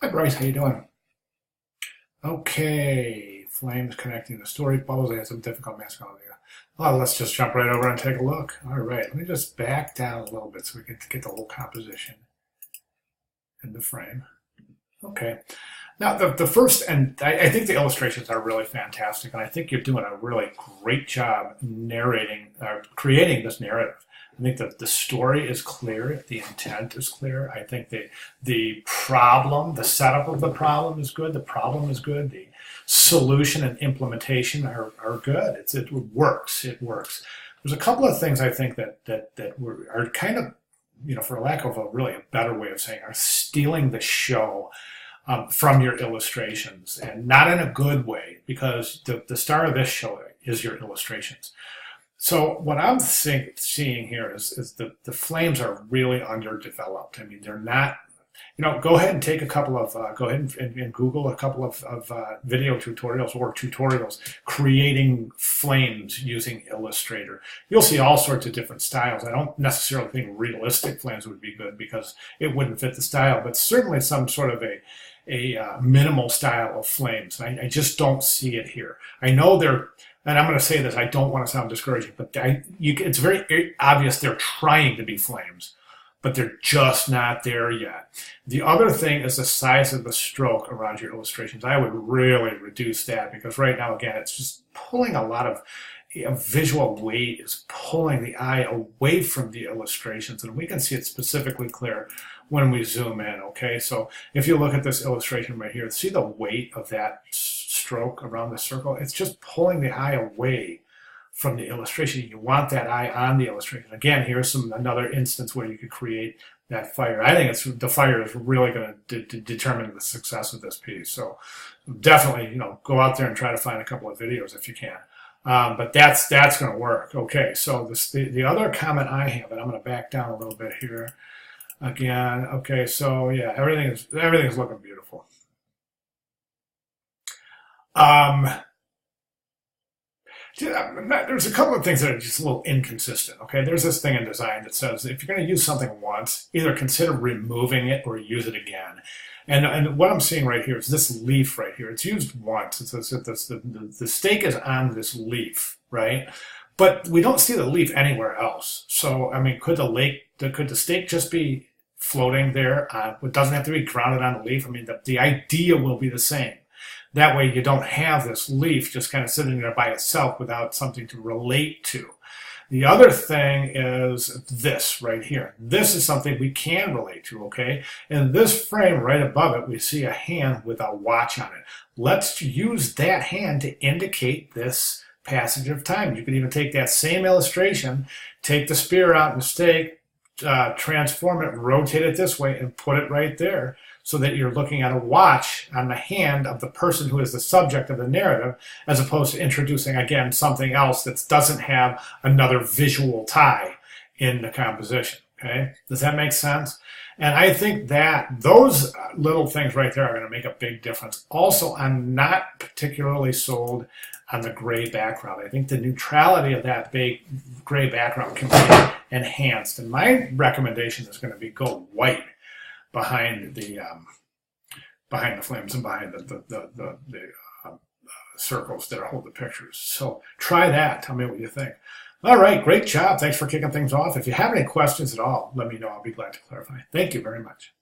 Hi Bryce, how you doing? Okay, flames connecting the story bubbles. I had some difficult masking here. Well, let's just jump right over and take a look. All right, let me just back down a little bit so we can get the whole composition in the frame. Okay. Now, the first, and I think the illustrations are really fantastic, and I think you're doing a really great job narrating, creating this narrative. I think that the story is clear, the intent is clear. I think the problem, the setup of the problem is good, the problem is good, the solution and implementation are good. It works. It works. There's a couple of things I think are kind of, for lack of a better way of saying, are stealing the show from your illustrations, and not in a good way, because the star of this show is your illustrations. So what I'm seeing here is the flames are really underdeveloped. I mean, they're not, go ahead and take a couple of, go ahead and Google a couple of video tutorials or tutorials creating flames using Illustrator. You'll see all sorts of different styles. I don't necessarily think realistic flames would be good because it wouldn't fit the style, but certainly some sort of a minimal style of flames. And I just don't see it here. I know they're, and I'm going to say this, I don't want to sound discouraging, but it's very obvious they're trying to be flames, but they're just not there yet. The other thing is the size of the stroke around your illustrations. I would really reduce that, because right now, again, it's just pulling a lot of visual weight, is pulling the eye away from the illustrations, and we can see it specifically clear when we zoom in. Okay, so if you look at this illustration right here, see the weight of that stroke around the circle? It's just pulling the eye away from the illustration. You want that eye on the illustration. Again, here's another instance where you could create that fire. I think the fire is really going to determine the success of this piece. So definitely, go out there and try to find a couple of videos if you can. But that's going to work. Okay, so the other comment I have, and I'm going to back down a little bit here again. Okay, so yeah, everything's looking beautiful. There's a couple of things that are just a little inconsistent. Okay, there's this thing in design that says if you're going to use something once, either consider removing it or use it again. And what I'm seeing right here is this leaf right here. It's used once. The stake is on this leaf, right? But we don't see the leaf anywhere else. So, I mean, could the stake just be floating there? It doesn't have to be grounded on the leaf. I mean, the idea will be the same. That way you don't have this leaf just kind of sitting there by itself without something to relate to. The other thing is this right here. This is something we can relate to, okay? In this frame right above it, we see a hand with a watch on it. Let's use that hand to indicate this passage of time. You can even take that same illustration, take the spear out and the stake, transform it, rotate it this way, and put it right there, so that you're looking at a watch on the hand of the person who is the subject of the narrative, as opposed to introducing, again, something else that doesn't have another visual tie in the composition. Okay, does that make sense? And I think that those little things right there are going to make a big difference. Also, I'm not particularly sold on the gray background. I think the neutrality of that big gray background can be enhanced. And my recommendation is going to be go white behind the flames and behind the circles that hold the pictures. So try that. Tell me what you think. All right, great job. Thanks for kicking things off. If you have any questions at all, let me know. I'll be glad to clarify. Thank you very much.